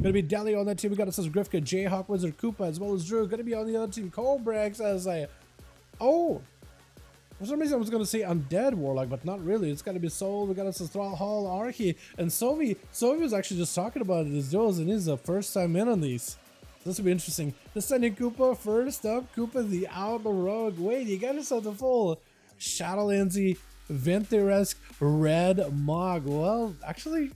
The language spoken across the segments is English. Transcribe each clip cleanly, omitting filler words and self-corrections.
Gonna be Deli on that team. We got us as Grifka, Jayhawk, Wizard, Koopa, as well as Drew. Gonna be on the other team, Colbrax as I... Oh! For some reason I was gonna say Undead Warlock, but not really. It's gotta be Soul. We got us as Thrall, Hall, Archie, and Sovi. Sovi was actually just talking about these duels, and this is the first time in on these. This will be interesting. Descending Koopa, first up, Koopa the Outlaw Rogue. Wait, you got yourself the full Shadowlandsy, Venturesque, Red Mog. Well, actually,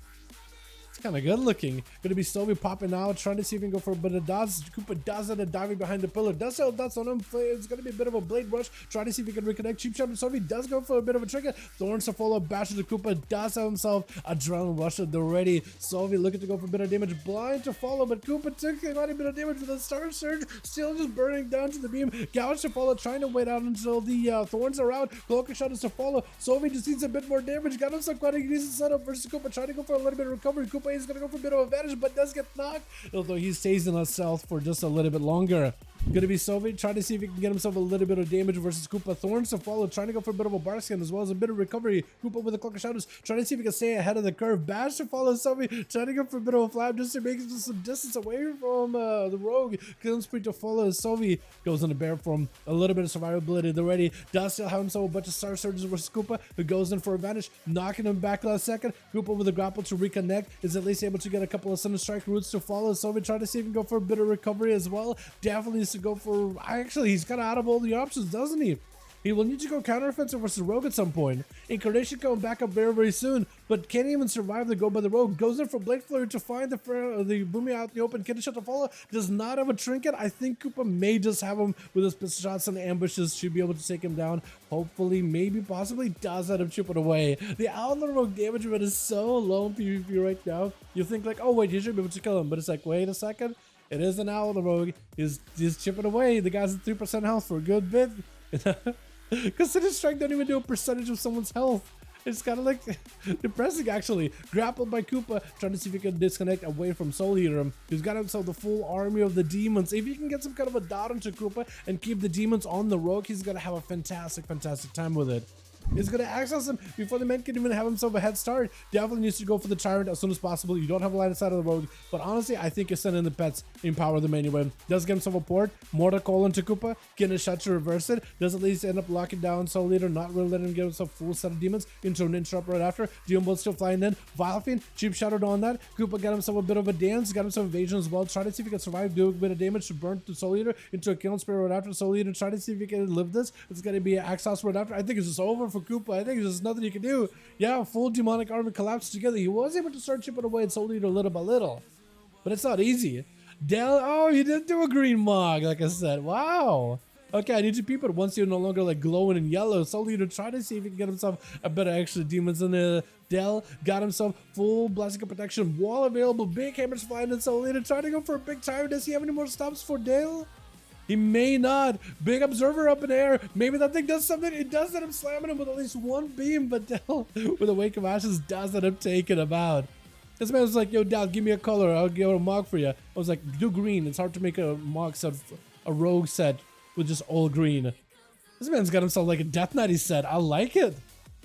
it's kind of good looking. Gonna be slowly popping out, trying to see if we can go for a bit of dodge. Koopa does it and diving behind the pillar. Does sell dots on him. It's gonna be a bit of a blade rush. Trying to see if we can reconnect. Cheap shot. Sovi does go for a bit of a trigger. Thorns to follow. Bashes the Koopa. Does have himself Adrenaline Rush at the ready. Sovi looking to go for a bit of damage. Blind to follow, but Koopa took quite a bit of damage with a Star Surge. Still just burning down to the beam. Gouge to follow, trying to wait out until the Thorns are out. Cloaking shot is to follow. Sovi just needs a bit more damage. Got himself quite a decent setup versus Koopa. Trying to go for a little bit of recovery. Koopa is gonna go for a bit of advantage, but does get knocked, although he stays in himself for just a little bit longer. Gonna be Sovi trying to see if he can get himself a little bit of damage versus Koopa. Thorns to follow, trying to go for a bit of a bar skin as well as a bit of recovery. Koopa with a Cloak of Shadows, trying to see if he can stay ahead of the curve. Bash to follow Sovi, trying to go for a bit of a flap just to make some distance away from the rogue. Killing spree to follow as Sovi goes in a bear form. A little bit of survivability already. Does still have himself a bunch of Star Surges versus Koopa, who goes in for advantage, knocking him back last second. Koopa with a grapple to reconnect is at least able to get a couple of Thunder Strike roots to follow. Sovi trying to see if he can go for a bit of recovery as well. Definitely needs to go for... Actually, he's kind of out of all the options, doesn't he? He will need to go counteroffensive versus Rogue at some point. Incarnation coming back up very, very soon, but can't even survive the go by the Rogue. Goes in for Blade Flurry to find the Boomy out in the open. Kidney shot to follow. Does not have a trinket. I think Koopa may just have him with his pistol shots and ambushes. Should be able to take him down. Hopefully, maybe, possibly does let him chip it away. The Outlaw Rogue damage rate is so low in PvP right now. You think like, oh wait, you should be able to kill him, but it's like, wait a second. It is an Outlaw Rogue. He's chipping away. The guy's at 3% health for a good bit. Consider Strike don't even do a percentage of someone's health. It's kind of like depressing, actually. Grappled by Koopa, trying to see if he can disconnect away from Soul Eater. He's got himself the full army of the demons. If he can get some kind of a dot onto Koopa and keep the demons on the rogue, he's gonna have a fantastic, fantastic time with it. He's gonna access him before the man can even have himself a head start. Definitely needs to go for the Tyrant as soon as possible. You don't have a line of sight of the rogue, but honestly, I think you send in the pets, empower them anyway. Does get himself a port, Mortar Call into Koopa, getting a shot to reverse it. Does at least end up locking down Soul Leader, not really letting him get himself full set of demons into an interrupt right after. Demon Bolt still flying in. Vile Fiend, cheap shadowed on that. Koopa got himself a bit of a dance, got himself evasion as well. Try to see if he can survive, do a bit of damage to burn to Soul Leader into a killing spree right after. Soul Leader, try to see if he can live this. It's gonna be an Axos right after. I think it's just over for Koopa. I think it's just nothing you can do. Yeah, full demonic army collapsed together. He was able to start chipping away at Soul Leader little by little, but it's not easy. Oh, he did do a green mog, like I said. Wow. Okay, I need to peep it once you're no longer like glowing in yellow. Soul Leader try to see if he can get himself a bit of extra demons in the Dell. Got himself full Blessing of Protection. Wall available. Big hammers flying in. Soul Leader trying to go for a big tire. Does he have any more stops for Dale? He may not. Big Observer up in the air. Maybe that thing does something. It does end up slamming him with at least one beam, but Dell, with a Wake of Ashes, does end up taking him out. This man was like, yo, Dal, give me a color. I'll give a mog for you. I was like, do green. It's hard to make a mog set, a rogue set with just all green. This man's got himself like a Death Knight, he said. I like it.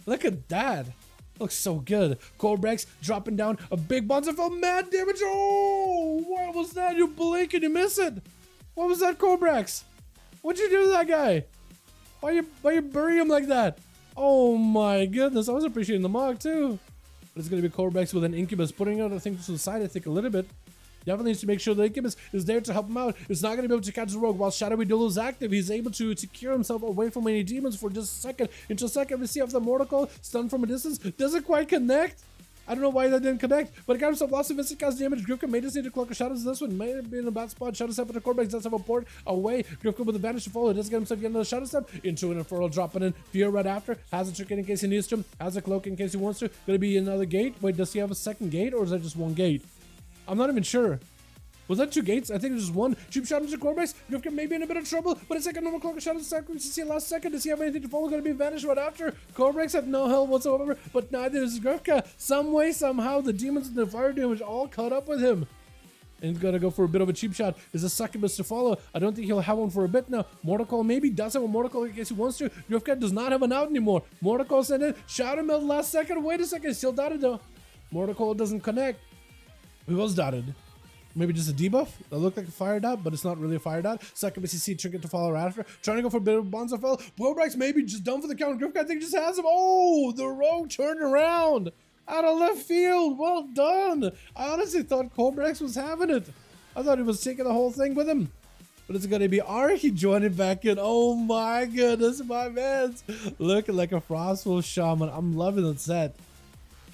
Look at that. Looks so good. Colbrax dropping down a big Bonzafell. Mad damage. Oh, what was that? You blink and you miss it. What was that, Colbrax? What'd you do to that guy? Why you bury him like that? Oh my goodness. I was appreciating the mog too. But it's going to be Colbrax with an Incubus, putting out, I think, to the side, I think, a little bit. Definitely needs to make sure the Incubus is there to help him out. It's not going to be able to catch the rogue while Shadowy Duel is active. He's able to secure himself away from any demons for just a second. Into a second, we see off the Mortal Call, stun from a distance. Doesn't quite connect. I don't know why that didn't connect, but it got himself lots of instant cast damage. Grifka may just need to Cloak of Shadows. This one may have been in a bad spot. Shadow Step with the Corbex does have a port away. Grifka with advantage to follow. Does get himself yet another Shadow Step into an Infernal dropping in. Fear right after. Has a trinket in case he needs to. Has a cloak in case he wants to. Gonna be another gate. Wait, does he have a second gate or is that just one gate? I'm not even sure. Was that two gates? I think it was just one. Cheap shot into Corbex. Grifka may be in a bit of trouble, but it's like a normal Cloak of Shadows. To see last second. Does he have anything to follow? Gonna be vanished right after. Corbex had no help whatsoever, but neither is Grifka. Some way, somehow, the demons and the fire damage all caught up with him. And he's gonna go for a bit of a cheap shot. Is a succubus to follow. I don't think he'll have one for a bit now. Mortal Call maybe does have a Mortal Call in case he wants to. Grifka does not have an out anymore. Mortal Call sent in. Shadow Melt last second. Wait a second. Still dotted though. Mortal Call doesn't connect. He was dotted. Maybe just a debuff that looked like a fire dot, but it's not really a fire dot. Second BCC trinket to follow after. Trying to go for a bit of Bonzafell. Blowbrax maybe just done for the count. Griffka I think just has him. Oh, the rogue turned around out of left field. Well done. I honestly thought Colbrax was having it. I thought he was taking the whole thing with him. But it's going to be Archie joining back in. Oh my goodness, my man. Looking like a Frostwolf Shaman. I'm loving the set.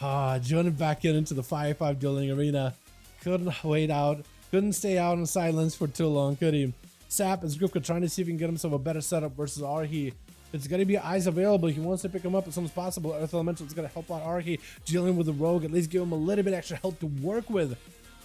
Joining back into the 5v5 dueling arena. Couldn't wait out. Couldn't stay out in silence for too long, could he? Sap is Grifka trying to see if he can get himself a better setup versus Archie. It's going to be eyes available. He wants to pick him up as soon as possible. Earth Elemental is going to help out Archie dealing with the rogue. At least give him a little bit extra help to work with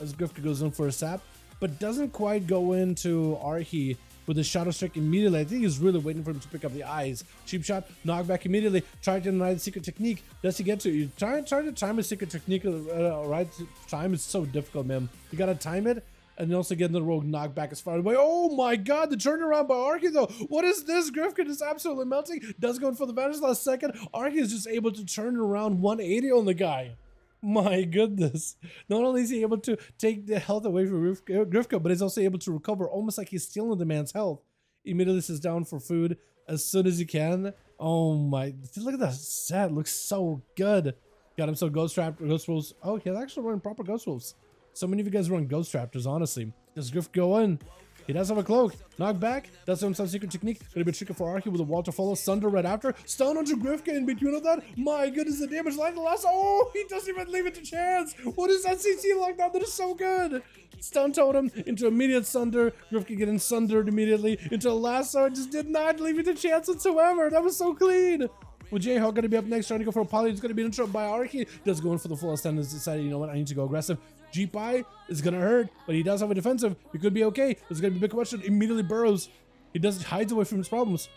as Grifka goes in for a sap. But doesn't quite go into Archie with a Shadow Strike immediately. I think he's really waiting for him to pick up the eyes. Cheap shot, knockback immediately. Try to deny the secret technique. Does he get to you? Try to time a secret technique right time is so difficult, man. You gotta time it. And also getting the rogue knockback as far away. Oh my god, the turnaround by Archie though. What is this? Grifka is absolutely melting. Does go in for the vanish last second. Archie is just able to turn around 180 on the guy. My goodness. Not only is he able to take the health away from Grifka, but he's also able to recover almost like he's stealing the man's health. Immediately sits down for food as soon as he can. Oh my, look at that set. Looks so good. Got him some Ghost Wolves. Oh, he's actually running proper Ghost Wolves. So many of you guys run Ghost Raptors, honestly. Does Griff go in? He does have a cloak. Knock back. Does have some secret technique. Gonna be tricky for Archie with a wall to follow. Sunder right after. Stun onto Grifka in between of that. My goodness, the damage line the last. Oh, he doesn't even leave it to chance. What is that CC lockdown? That is so good. Stun totem into immediate sunder. Grifka getting sundered immediately into a lasso. It just did not leave it to chance whatsoever. That was so clean. With Jayhawk going to be up next, trying to go for a poly. He's going to be interrupted by Archie. Does go in for the full ascendance. Decided, you know what, I need to go aggressive. G-Pie is going to hurt, but he does have a defensive. He could be okay. There's going to be a big question. Immediately burrows. He does hides away from his problems.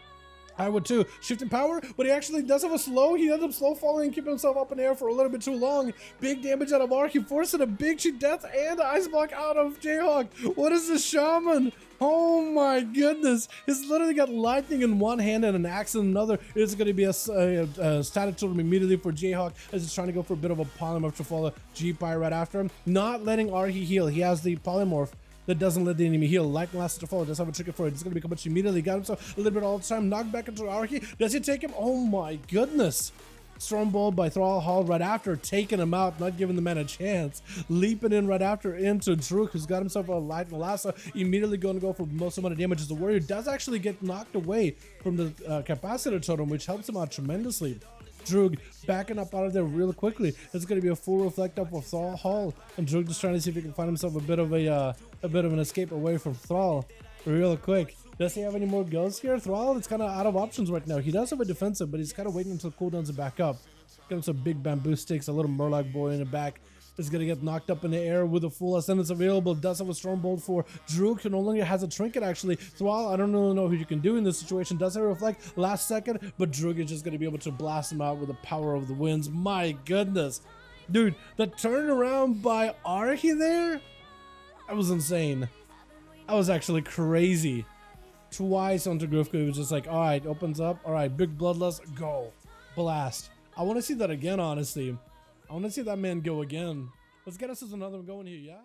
I would too. Shifting power, but he actually does have a slow. He ends up slow falling and keeping himself up in the air for a little bit too long. Big damage out of Archie, forcing a big cheat death and ice block out of Jayhawk. What is this shaman? Oh my goodness. He's literally got lightning in one hand and an axe in another. It's going to be a static totem immediately for Jayhawk as he's trying to go for a bit of a polymorph to follow G-Pie right after him. Not letting Archie heal. He has the polymorph that doesn't let the enemy heal. Lightning lasts to follow. Does have a trigger for it. It's going to become much immediately. Got himself a little bit all the time. Knocked back into Archie. Does he take him? Oh my goodness. Stormbolt by Thrall Hall right after, taking him out, not giving the man a chance. Leaping in right after into Druk, who's got himself a lightning lasso. Immediately going to go for most amount of damage as the warrior does actually get knocked away from the capacitor totem, which helps him out tremendously. Drug backing up out of there real quickly. It's going to be a full reflect up of Thrall Hall, and Drug just trying to see if he can find himself a bit of an escape away from Thrall real quick. Does he have any more ghosts here? Thrall, it's kind of out of options right now. He does have a defensive, but he's kind of waiting until cooldowns to back up. Got him some big bamboo sticks, a little Murloc boy in the back. Is going to get knocked up in the air with a full ascendance available. Does have a Stormbolt for Druk, who no longer has a trinket actually. Thrall, I don't really know who you can do in this situation. Does have a reflect last second, but Druk is just going to be able to blast him out with the power of the winds. My goodness. Dude, the turnaround by Archie there, that was insane. That was actually crazy. Twice onto Grifka, he was just like, all right, opens up. All right, big bloodlust, go. Blast. I want to see that again, honestly. I want to see that man go again. Let's get us another one going here, yeah?